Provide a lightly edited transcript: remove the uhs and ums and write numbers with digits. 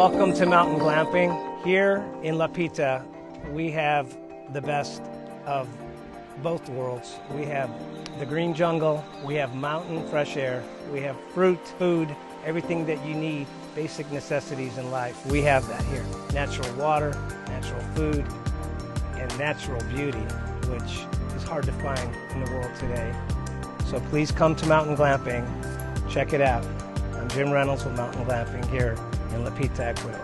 Welcome to Mountain Glamping. Here in La Pita, we have the best of both worlds. We have the green jungle, we have mountain fresh air, we have fruit, food, everything that you need, basic necessities in life. We have that here. Natural water, natural food, and natural beauty, which is hard to find in the world today. So please come to Mountain Glamping. Check it out. I'm Jim Reynolds with Mountain Glamping here in La Pita, Ecuador.